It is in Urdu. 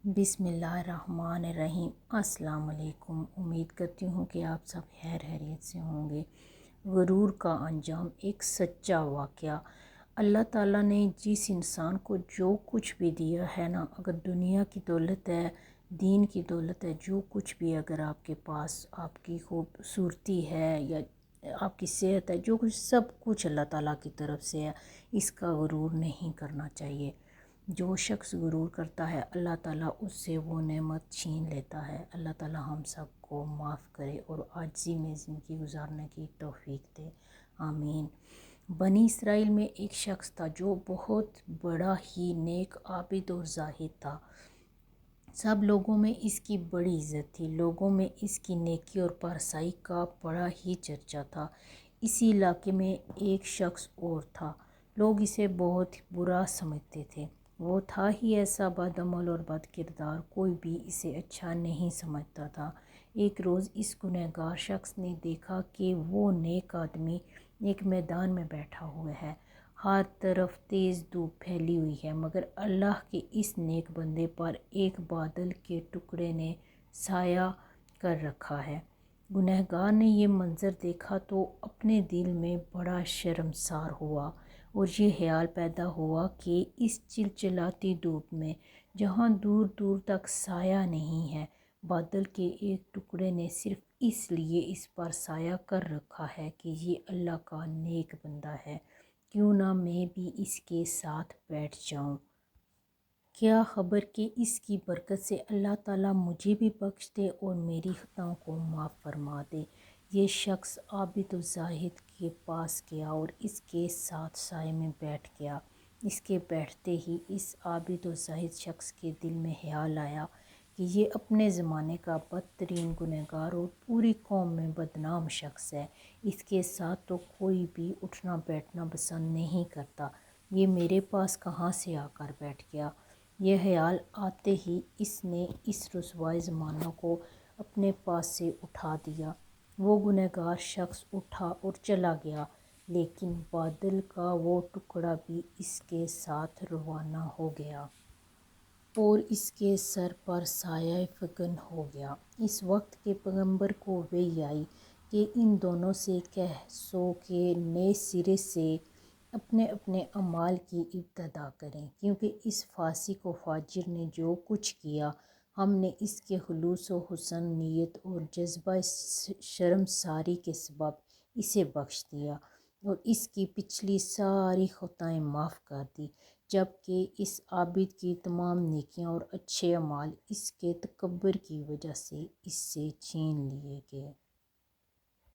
بسم اللہ الرحمن الرحیم۔ السلام علیکم۔ امید کرتی ہوں کہ آپ سب خیر خیریت سے ہوں گے۔ غرور کا انجام ایک سچا واقعہ۔ اللہ تعالیٰ نے جس انسان کو جو کچھ بھی دیا ہے نا، اگر دنیا کی دولت ہے، دین کی دولت ہے، جو کچھ بھی اگر آپ کے پاس، آپ کی خوبصورتی ہے یا آپ کی صحت ہے، جو کچھ سب کچھ اللہ تعالیٰ کی طرف سے ہے، اس کا غرور نہیں کرنا چاہیے۔ جو شخص غرور کرتا ہے اللہ تعالیٰ اس سے وہ نعمت چھین لیتا ہے۔ اللہ تعالیٰ ہم سب کو معاف کرے اور عاجزی میں زندگی گزارنے کی توفیق دے، آمین۔ بنی اسرائیل میں ایک شخص تھا جو بہت بڑا ہی نیک، عابد اور زاہد تھا۔ سب لوگوں میں اس کی بڑی عزت تھی، لوگوں میں اس کی نیکی اور پارسائی کا بڑا ہی چرچا تھا۔ اسی علاقے میں ایک شخص اور تھا، لوگ اسے بہت برا سمجھتے تھے۔ وہ تھا ہی ایسا بد عمل اور بد کردار، کوئی بھی اسے اچھا نہیں سمجھتا تھا۔ ایک روز اس گنہگار شخص نے دیکھا کہ وہ نیک آدمی ایک میدان میں بیٹھا ہوا ہے، ہر طرف تیز دھوپ پھیلی ہوئی ہے، مگر اللہ کے اس نیک بندے پر ایک بادل کے ٹکڑے نے سایہ کر رکھا ہے۔ گنہگار نے یہ منظر دیکھا تو اپنے دل میں بڑا شرمسار ہوا اور یہ خیال پیدا ہوا کہ اس چلچلاتی دھوپ میں، جہاں دور دور تک سایہ نہیں ہے، بادل کے ایک ٹکڑے نے صرف اس لیے اس پر سایہ کر رکھا ہے کہ یہ اللہ کا نیک بندہ ہے، کیوں نہ میں بھی اس کے ساتھ بیٹھ جاؤں۔ کیا خبر کہ اس کی برکت سے اللہ تعالیٰ مجھے بھی بخش دے اور میری خطاؤں کو معاف فرما دے۔ یہ شخص عابد و زاہد کے پاس گیا اور اس کے ساتھ سائے میں بیٹھ گیا۔ اس کے بیٹھتے ہی اس عابد و زاہد شخص کے دل میں خیال آیا کہ یہ اپنے زمانے کا بدترین گنہگار اور پوری قوم میں بدنام شخص ہے، اس کے ساتھ تو کوئی بھی اٹھنا بیٹھنا پسند نہیں کرتا، یہ میرے پاس کہاں سے آ کر بیٹھ گیا۔ یہ خیال آتے ہی اس نے اس رسوا زمانہ کو اپنے پاس سے اٹھا دیا۔ وہ گنہگار شخص اٹھا اور چلا گیا، لیکن بادل کا وہ ٹکڑا بھی اس کے ساتھ روانہ ہو گیا اور اس کے سر پر سایہ فکن ہو گیا۔ اس وقت کے پیغمبر کو وحی آئی کہ ان دونوں سے کہہ سو کہ نئے سرے سے اپنے اپنے اعمال کی ابتدا کریں، کیونکہ اس فاسق و فاجر نے جو کچھ کیا، ہم نے اس کے خلوص و حسن نیت اور جذبہ شرمساری کے سبب اسے بخش دیا اور اس کی پچھلی ساری خطائیں معاف کر دی، جبکہ اس عابد کی تمام نیکیاں اور اچھے اعمال اس کے تکبر کی وجہ سے اس سے چھین لیے گئے۔